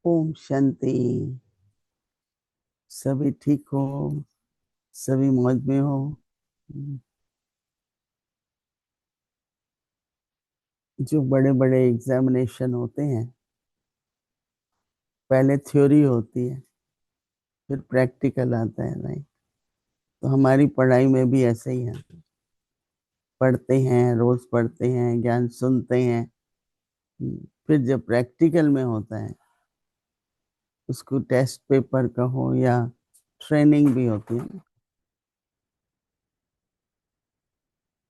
ओम शांति। सभी ठीक हो? सभी मौज में हो? जो बड़े बड़े एग्जामिनेशन होते हैं, पहले थ्योरी होती है, फिर प्रैक्टिकल आता है, राइट? तो हमारी पढ़ाई में भी ऐसे ही है। पढ़ते हैं, रोज पढ़ते हैं, ज्ञान सुनते हैं। फिर जब प्रैक्टिकल में होता है, उसको टेस्ट पेपर कहो या ट्रेनिंग भी होती है।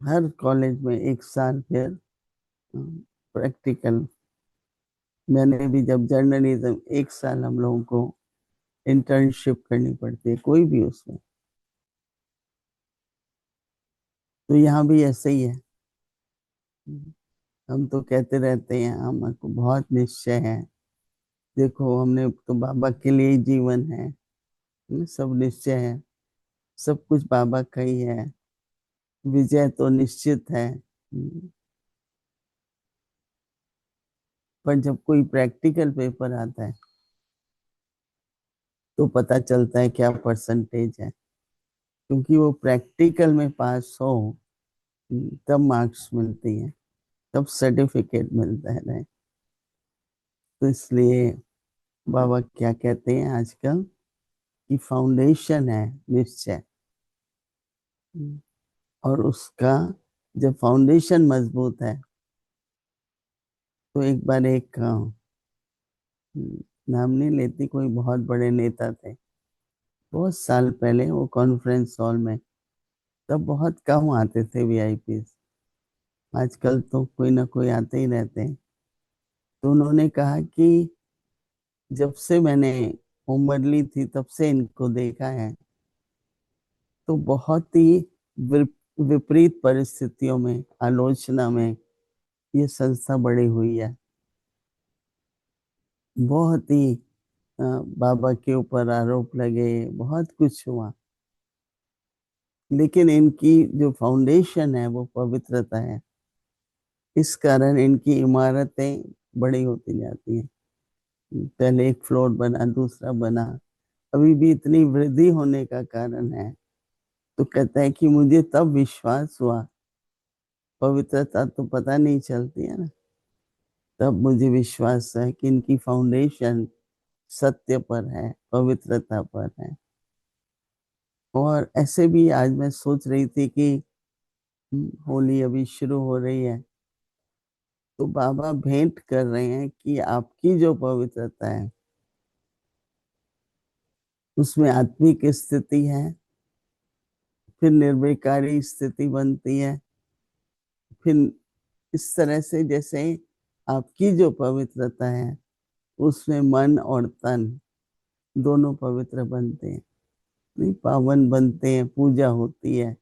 हर कॉलेज में एक साल फिर प्रैक्टिकल। मैंने भी जब जर्नलिज्म, एक साल हम लोगों को इंटर्नशिप करनी पड़ती है, कोई भी उसमें। तो यहाँ भी ऐसे ही है। हम तो कहते रहते हैं हमको बहुत निश्चय है, देखो हमने तो बाबा के लिए ही जीवन है, सब निश्चय है, सब कुछ बाबा का ही है, विजय तो निश्चित है। पर जब कोई प्रैक्टिकल पेपर आता है तो पता चलता है क्या परसेंटेज है, क्योंकि वो प्रैक्टिकल में पास हो तब मार्क्स मिलती है, तब सर्टिफिकेट मिलता है, नहीं? तो इसलिए बाबा क्या कहते हैं आजकल कि फाउंडेशन है निश्चय। और उसका जब फाउंडेशन मजबूत है तो एक बार एक नाम नहीं लेती, कोई बहुत बड़े नेता थे, बहुत साल पहले, वो कॉन्फ्रेंस हॉल में, तब बहुत कम आते थे वीआईपी। आजकल तो कोई ना कोई आते ही रहते हैं। तो उन्होंने कहा कि जब से मैंने उम्र ली थी तब से इनको देखा है, तो बहुत ही विपरीत परिस्थितियों में, आलोचना में ये संस्था बड़ी हुई है। बहुत ही बाबा के ऊपर आरोप लगे, बहुत कुछ हुआ, लेकिन इनकी जो फाउंडेशन है वो पवित्रता है। इस कारण इनकी इमारतें बड़ी होती जाती हैं। पहले एक फ्लोर बना, दूसरा बना, अभी भी इतनी वृद्धि होने का कारण है। तो कहता है कि मुझे तब विश्वास हुआ, पवित्रता तो पता नहीं चलती है ना, तब मुझे विश्वास है कि इनकी फाउंडेशन सत्य पर है, पवित्रता पर है। और ऐसे भी आज मैं सोच रही थी कि होली अभी शुरू हो रही है, तो बाबा भेंट कर रहे हैं कि आपकी जो पवित्रता है उसमें आत्मिक स्थिति है, फिर निर्विकारी स्थिति बनती है, फिर इस तरह से जैसे आपकी जो पवित्रता है उसमें मन और तन दोनों पवित्र बनते हैं, नहीं, पावन बनते हैं, पूजा होती है।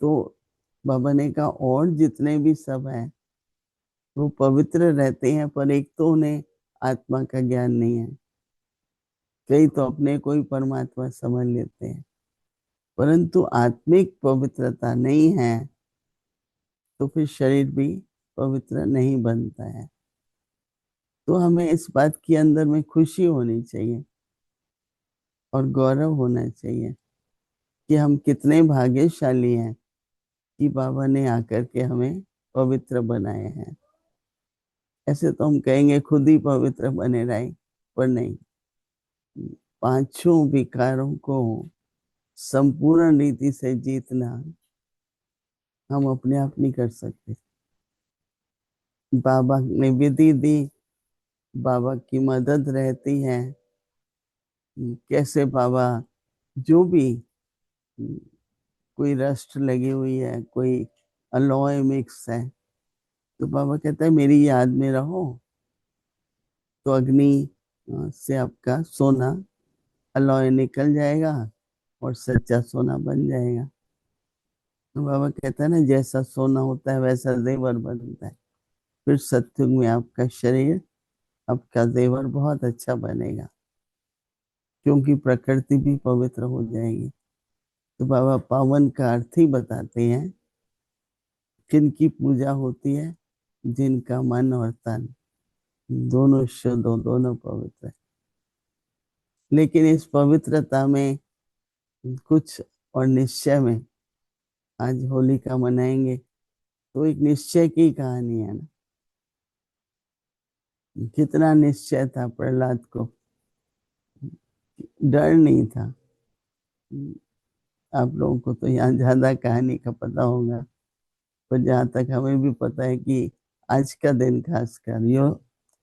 तो बाबा ने कहा और जितने भी सब हैं वो पवित्र रहते हैं, पर एक तो उन्हें आत्मा का ज्ञान नहीं है, कई तो अपने को ही परमात्मा समझ लेते हैं, परंतु आत्मिक पवित्रता नहीं है, तो फिर शरीर भी पवित्र नहीं बनता है। तो हमें इस बात की अंदर में खुशी होनी चाहिए और गौरव होना चाहिए कि हम कितने भाग्यशाली हैं कि बाबा ने आकर के हमें पवित्र बनाए हैं। ऐसे तो हम कहेंगे खुद ही पवित्र बने रहे, पर नहीं। पांचों विकारों को संपूर्ण रीति से जीतना हम अपने आप नहीं कर सकते। बाबा ने विधि दी, बाबा की मदद रहती है। कैसे बाबा जो भी, कोई रस्ट लगी हुई है, कोई अलॉय मिक्स है, तो बाबा कहता है मेरी याद में रहो, तो अग्नि से आपका सोना, अलॉय निकल जाएगा और सच्चा सोना बन जाएगा। तो बाबा कहता है ना, जैसा सोना होता है वैसा जेवर बनता है। फिर सत्युग में आपका शरीर, आपका जेवर बहुत अच्छा बनेगा, क्योंकि प्रकृति भी पवित्र हो जाएगी। तो बाबा पावन का अर्थ ही बताते हैं, किनकी पूजा होती है, जिनका मन और तन दोनों शुद्ध हो, दोनों पवित्र है। लेकिन इस पवित्रता में कुछ और निश्चय में आज होली का मनाएंगे, तो एक निश्चय की कहानी है ना। कितना निश्चय था प्रहलाद को, डर नहीं था। आप लोगों को तो यहाँ ज्यादा कहानी का पता होगा, पर जहाँ तक हमें भी पता है कि आज का दिन खासकर यो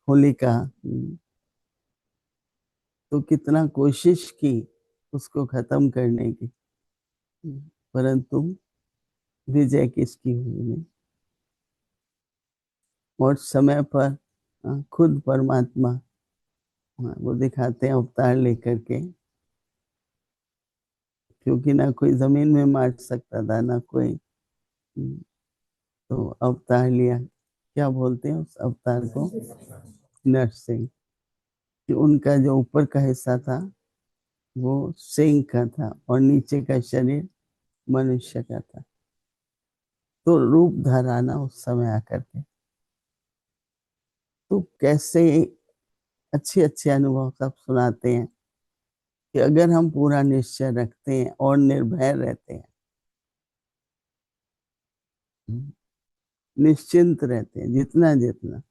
होली का, तो कितना कोशिश की उसको खत्म करने की, परंतु विजय किसकी हुई नहीं। और समय पर खुद परमात्मा वो दिखाते हैं अवतार लेकर के, क्योंकि ना कोई जमीन में मार सकता था ना कोई, तो अवतार लिया। क्या बोलते हैं उस अवतार को? नरसिंह। कि उनका जो ऊपर का हिस्सा था वो सिंह का था और नीचे का शरीर मनुष्य का था। तो रूप धराना उस समय आकर के, तो कैसे अच्छे अच्छे अनुभव सब सुनाते हैं कि अगर हम पूरा निश्चय रखते हैं और निर्भय रहते हैं, निश्चिंत रहते हैं, जितना जितना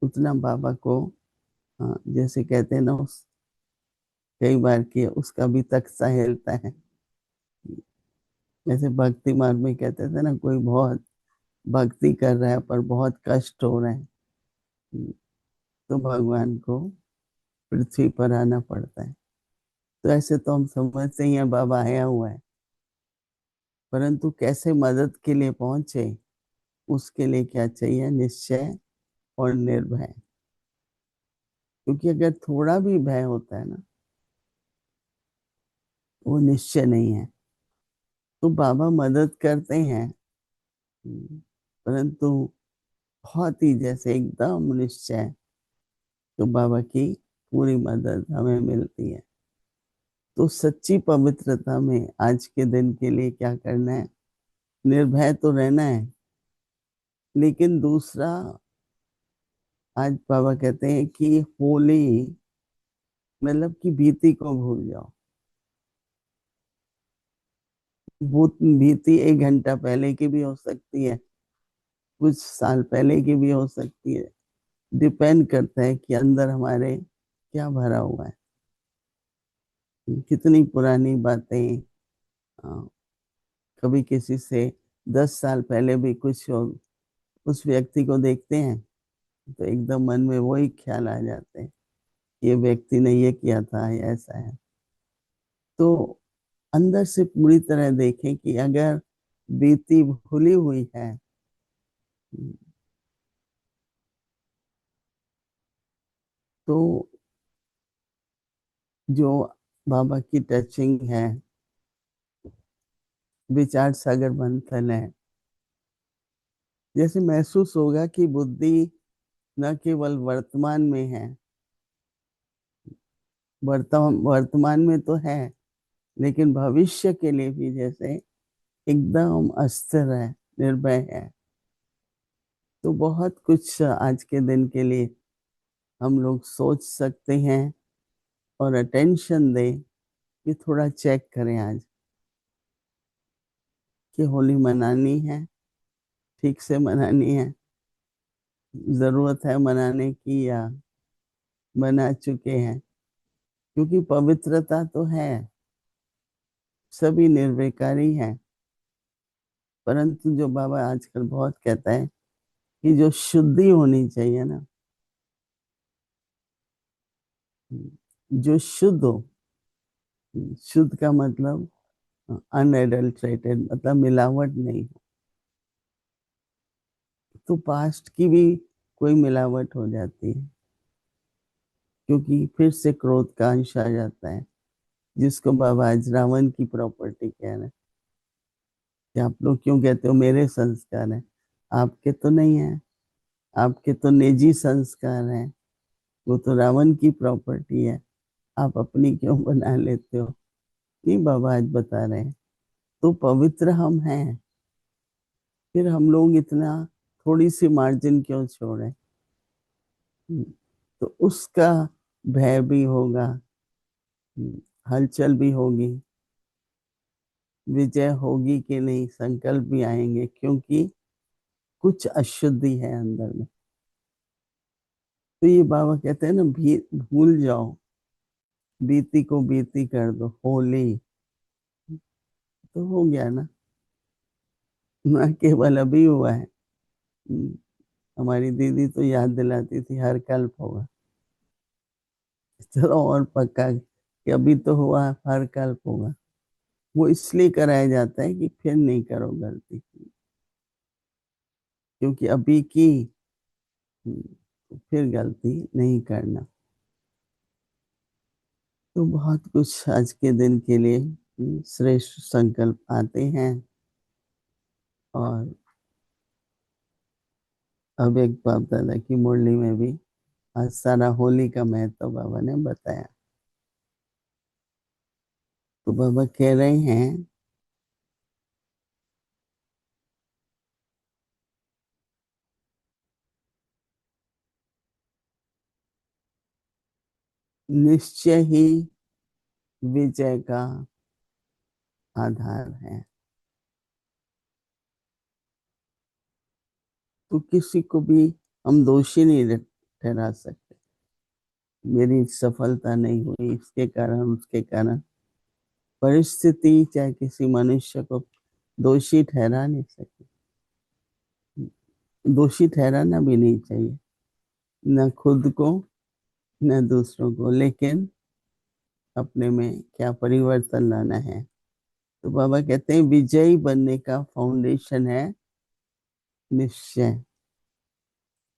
उतना बाबा को, हाँ, जैसे कहते हैं ना, उस कई बार कि उसका भी तख्ता हिलता है। जैसे भक्ति मार्ग में कहते थे ना, कोई बहुत भक्ति कर रहा है पर बहुत कष्ट हो रहे हैं, तो भगवान को पृथ्वी पर आना पड़ता है। तो ऐसे तो हम समझते ही हैं बाबा आया हुआ है, परंतु कैसे मदद के लिए पहुंचे, उसके लिए क्या चाहिए? निश्चय और निर्भय। क्योंकि अगर थोड़ा भी भय होता है ना, वो निश्चय नहीं है। तो बाबा मदद करते हैं, परंतु बहुत ही जैसे एकदम निश्चय, तो बाबा की पूरी मदद हमें मिलती है। तो सच्ची पवित्रता में आज के दिन के लिए क्या करना है? निर्भय तो रहना है, लेकिन दूसरा, आज बाबा कहते हैं कि होली मतलब कि भीति को भूल जाओ। भूत भीति 1 घंटा पहले की भी हो सकती है, कुछ साल पहले की भी हो सकती है। डिपेंड करता है कि अंदर हमारे क्या भरा हुआ है, कितनी पुरानी बातें। हाँ, कभी किसी से 10 साल पहले भी कुछ हो, उस व्यक्ति को देखते हैं तो एकदम मन में वही ख्याल आ जाते हैं, ये व्यक्ति ने ये किया था, ये ऐसा है। तो अंदर से पूरी तरह देखें कि अगर बीती भूली हुई है, तो जो बाबा की टचिंग है, विचार सागर मंथन है, जैसे महसूस होगा कि बुद्धि न केवल वर्तमान में है, वर्तमान में तो है, लेकिन भविष्य के लिए भी जैसे एकदम अस्थिर है, निर्भय है। तो बहुत कुछ आज के दिन के लिए हम लोग सोच सकते हैं, और अटेंशन दें कि थोड़ा चेक करें आज कि होली मनानी है, ठीक से मनानी है, जरूरत है मनाने की, या मना चुके हैं। क्योंकि पवित्रता तो है, सभी निर्विकारी हैं, परंतु जो बाबा आजकल बहुत कहता है कि जो शुद्धि होनी चाहिए ना, जो शुद्ध हो, शुद्ध का मतलब अनएडल्ट्रेटेड, मतलब मिलावट नहीं हो। तो पास्ट की भी कोई मिलावट हो जाती है, क्योंकि फिर से क्रोध का अंश आ जाता है, जिसको बाबा आज रावण की प्रॉपर्टी कह रहे हैं। कि आप लोग क्यों कहते हो मेरे संस्कार हैं? आपके तो नहीं है, आपके तो निजी संस्कार हैं, वो तो रावण की प्रॉपर्टी है, आप अपनी क्यों बना लेते हो? नहीं, बाबा आज बता रहे हैं। तो पवित्र हम हैं, फिर हम लोग इतना थोड़ी सी मार्जिन क्यों छोड़े? तो उसका भय भी होगा, हलचल भी होगी, विजय होगी कि नहीं, संकल्प भी आएंगे, क्योंकि कुछ अशुद्धि है अंदर में। तो ये बाबा कहते हैं ना, भूल जाओ, बीती को बीती कर दो, होली तो हो गया ना, ना केवल अभी हुआ है। हमारी दीदी तो याद दिलाती थी हर कल्प होगा। चलो और पक्का कि अभी तो हुआ, हर कल्प होगा। वो इसलिए कराया जाता है कि फिर नहीं करो गलती, क्योंकि अभी की तो फिर गलती नहीं करना। तो बहुत कुछ आज के दिन के लिए श्रेष्ठ संकल्प आते हैं। और अब एक बाप दादा की मुरली में भी आज सारा होली का महत्व बाबा ने बताया। तो बाबा कह रहे हैं, निश्चय ही विजय का आधार है। तो किसी को भी हम दोषी नहीं ठहरा सकते। मेरी सफलता नहीं हुई इसके कारण, उसके कारण, परिस्थिति चाहे किसी मनुष्य को दोषी ठहरा नहीं सकती। दोषी ठहराना भी नहीं चाहिए, न खुद को न दूसरों को, लेकिन अपने में क्या परिवर्तन लाना है। तो बाबा कहते हैं विजयी बनने का फाउंडेशन है निश्चय।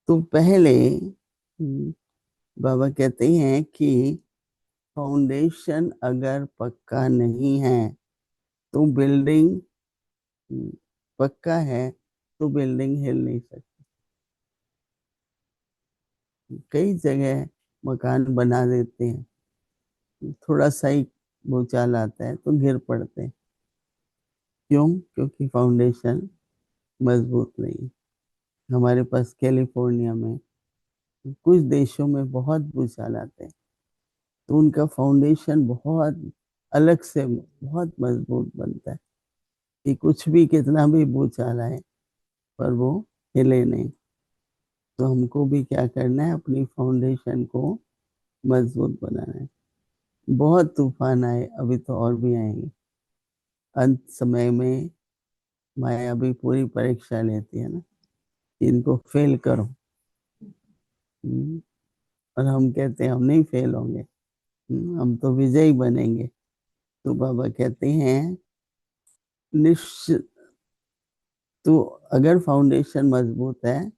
तो पहले बाबा कहते हैं कि फाउंडेशन अगर पक्का नहीं है तो बिल्डिंग, पक्का है तो बिल्डिंग हिल नहीं सकती। कई जगह मकान बना देते हैं, थोड़ा सा ही भूचाल आता है तो गिर पड़ते हैं। क्यों? क्योंकि फाउंडेशन मजबूत नहीं है। हमारे पास कैलिफोर्निया में, कुछ देशों में बहुत भूचाल आते हैं, तो उनका फाउंडेशन बहुत अलग से बहुत मजबूत बनता है कि कुछ भी कितना भी भूचाल आए पर वो हिले नहीं। तो हमको भी क्या करना है, अपनी फाउंडेशन को मजबूत बनाना है। बहुत तूफान आए, अभी तो और भी आएंगे। अंत समय में माया भी पूरी परीक्षा लेती है ना, इनको फेल करो। हम्म, और हम कहते हैं हम नहीं फेल होंगे, हम तो विजयी बनेंगे। तो बाबा कहते हैं निश्चित, तो अगर फाउंडेशन मजबूत है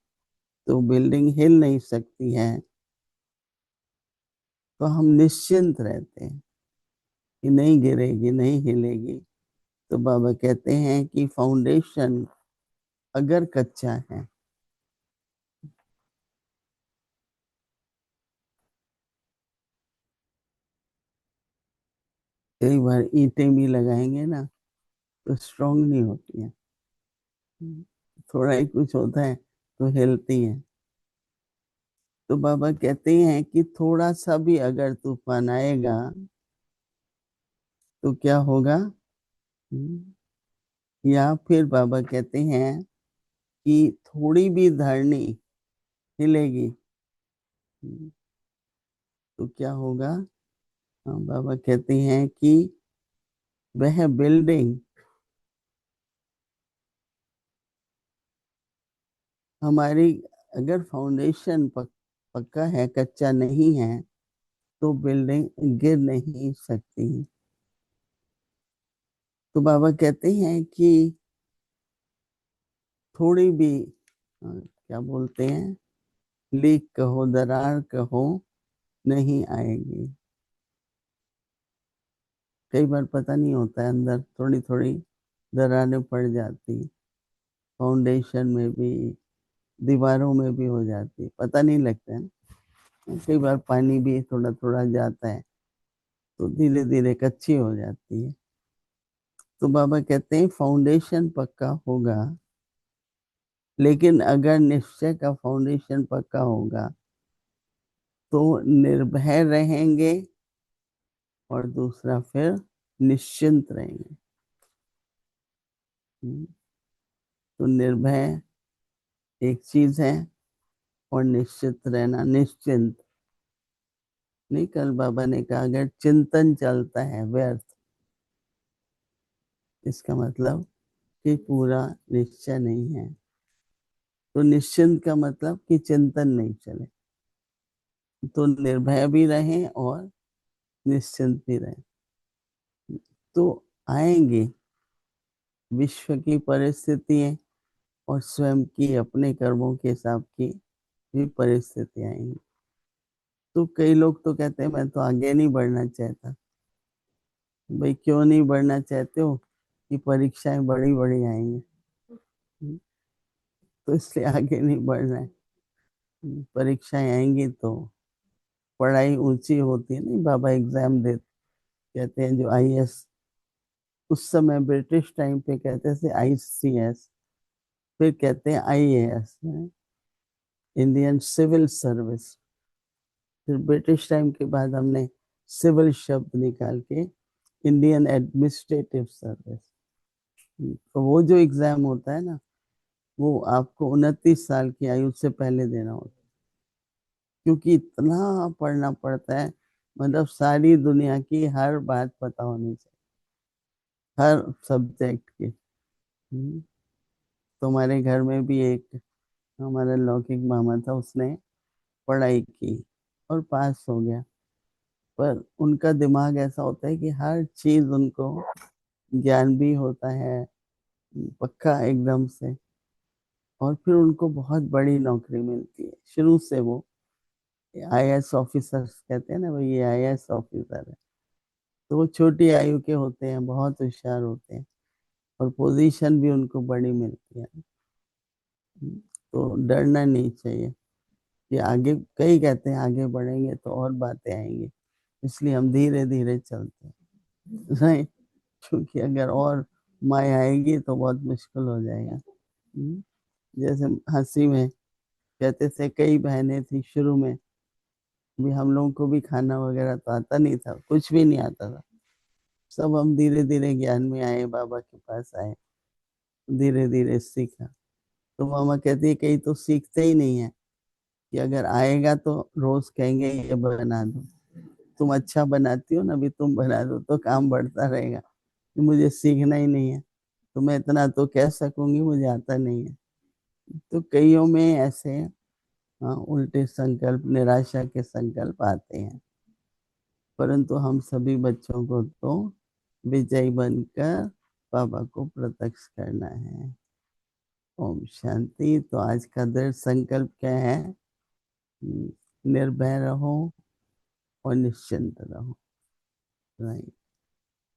तो बिल्डिंग हिल नहीं सकती है, तो हम निश्चिंत रहते हैं कि नहीं गिरेगी, नहीं हिलेगी। तो बाबा कहते हैं कि फाउंडेशन अगर कच्चा है, कई बार ईंटें भी लगाएंगे ना तो स्ट्रांग नहीं होती है, थोड़ा ही कुछ होता है तो हिलती है। तो बाबा कहते हैं कि थोड़ा सा भी अगर तूफान आएगा तो क्या होगा। या फिर बाबा कहते हैं कि थोड़ी भी धरनी हिलेगी तो क्या होगा। हाँ, बाबा कहते हैं कि वह बिल्डिंग, हमारी अगर फाउंडेशन पक्का है, कच्चा नहीं है, तो बिल्डिंग गिर नहीं सकती। तो बाबा कहते हैं कि थोड़ी भी क्या बोलते हैं, लीक कहो, दरार कहो, नहीं आएगी। कई बार पता नहीं होता है, अंदर थोड़ी थोड़ी दरारें पड़ जाती, फाउंडेशन में भी, दीवारों में भी हो जाती, पता नहीं लगता है ना। कई बार पानी भी थोड़ा थोड़ा जाता है तो धीरे धीरे कच्ची हो जाती है। तो बाबा कहते हैं फाउंडेशन पक्का होगा, लेकिन अगर निश्चय का फाउंडेशन पक्का होगा तो निर्भय रहेंगे और दूसरा फिर निश्चिंत रहेंगे। हम्म, तो निर्भय एक चीज है और निश्चित रहना, निश्चिंत नहीं। कल बाबा ने कहा अगर चिंतन चलता है व्यर्थ, इसका मतलब कि पूरा निश्चय नहीं है। तो निश्चिंत का मतलब कि चिंतन नहीं चले। तो निर्भय भी रहें और निश्चिंत भी रहें। तो आएंगे विश्व की परिस्थितियां और स्वयं की अपने कर्मों के हिसाब की भी परिस्थिति आएंगी। तो कई लोग तो कहते हैं मैं तो आगे नहीं बढ़ना चाहता। भाई क्यों नहीं बढ़ना चाहते हो? कि परीक्षाएं बड़ी बड़ी आएंगी, तो इसलिए आगे नहीं बढ़ना है। परीक्षाएं आएंगी तो पढ़ाई ऊंची होती है। नहीं, बाबा एग्जाम दे कहते हैं जो आईएएस, उस समय ब्रिटिश टाइम पे कहते थे आईसीएस, फिर कहते हैं आईएएस, इंडियन सिविल सर्विस। फिर ब्रिटिश टाइम के बाद हमने सिविल शब्द निकाल के इंडियन एडमिनिस्ट्रेटिव सर्विस। तो वो जो एग्जाम होता है ना, वो आपको 29 साल की आयु से पहले देना होता है, क्योंकि इतना पढ़ना पड़ता है। मतलब सारी दुनिया की हर बात पता होनी चाहिए, हर सब्जेक्ट की। तो हमारे घर में भी एक हमारा लौकिक मामा था, उसने पढ़ाई की और पास हो गया। पर उनका दिमाग ऐसा होता है कि हर चीज उनको ज्ञान भी होता है पक्का एकदम से। और फिर उनको बहुत बड़ी नौकरी मिलती है। शुरू से वो आईएएस ऑफिसर कहते हैं ना, भाई ये आईएएस ऑफिसर है। तो वो छोटी आयु के होते हैं, बहुत होशियार होते हैं और पोजीशन भी उनको बड़ी मिलती है। तो डरना नहीं चाहिए कि आगे, कई कहते हैं आगे बढ़ेंगे तो और बातें आएंगी, इसलिए हम धीरे धीरे चलते हैं। नहीं, क्योंकि अगर और माया आएगी तो बहुत मुश्किल हो जाएगा। जैसे हंसी में कहते थे कई बहनें थी शुरू में, भी हम लोगों को भी खाना वगैरह तो आता नहीं था, कुछ भी नहीं आता था। सब हम धीरे धीरे ज्ञान में आए, बाबा के पास आए, धीरे धीरे सीखा। तो मामा कहती है कई तो सीखते ही नहीं है, कि अगर आएगा तो रोज कहेंगे ये बना दो, तुम अच्छा बनाती हो ना, अभी तुम बना दो, तो काम बढ़ता रहेगा। कि मुझे सीखना ही नहीं है, तो मैं इतना तो कह सकूंगी, मुझे आता नहीं है। तो कईयों में ऐसे उल्टे संकल्प, निराशा के संकल्प आते हैं। परंतु हम सभी बच्चों को तो विजयी बनकर बाबा को प्रत्यक्ष करना है। ओम शांति। तो आज का दृढ़ संकल्प क्या है? निर्भय रहो और निश्चिंत रहो। राइट।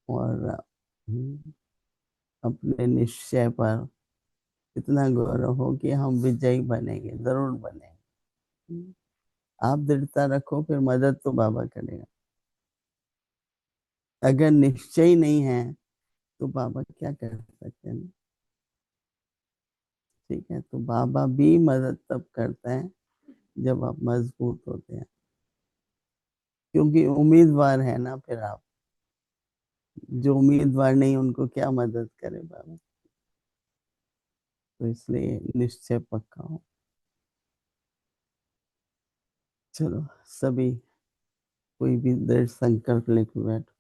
और अपने निश्चय पर इतना गौरव हो कि हम विजयी बनेंगे, जरूर बनेंगे। आप दृढ़ता रखो, फिर मदद तो बाबा करेगा। अगर निश्चय ही नहीं है तो बाबा क्या कर सकते हैं? ठीक है, तो बाबा भी मदद तब करता है जब आप मजबूत होते हैं, क्योंकि उम्मीदवार है ना। फिर आप, जो उम्मीदवार नहीं उनको क्या मदद करे बाबा? तो इसलिए निश्चय पक्का हो। चलो सभी कोई भी दृढ़ संकल्प लेके बैठो।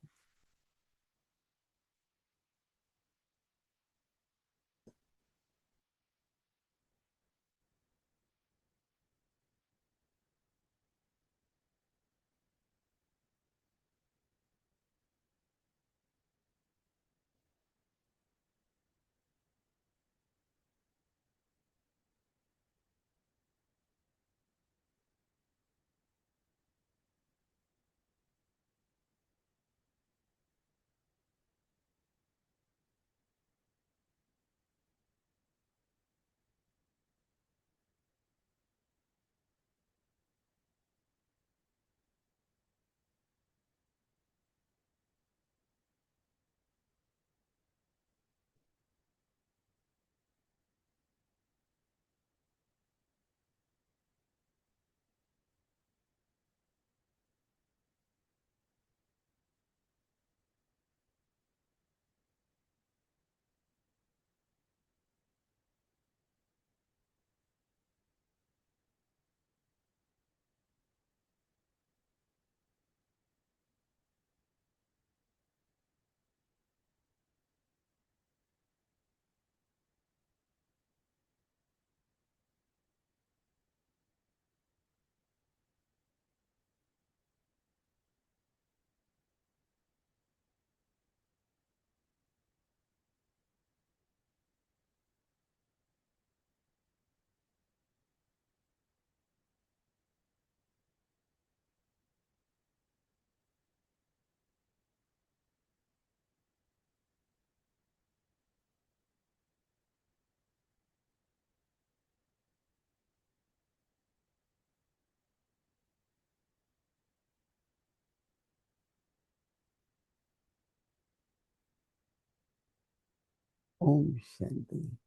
ओम शांति।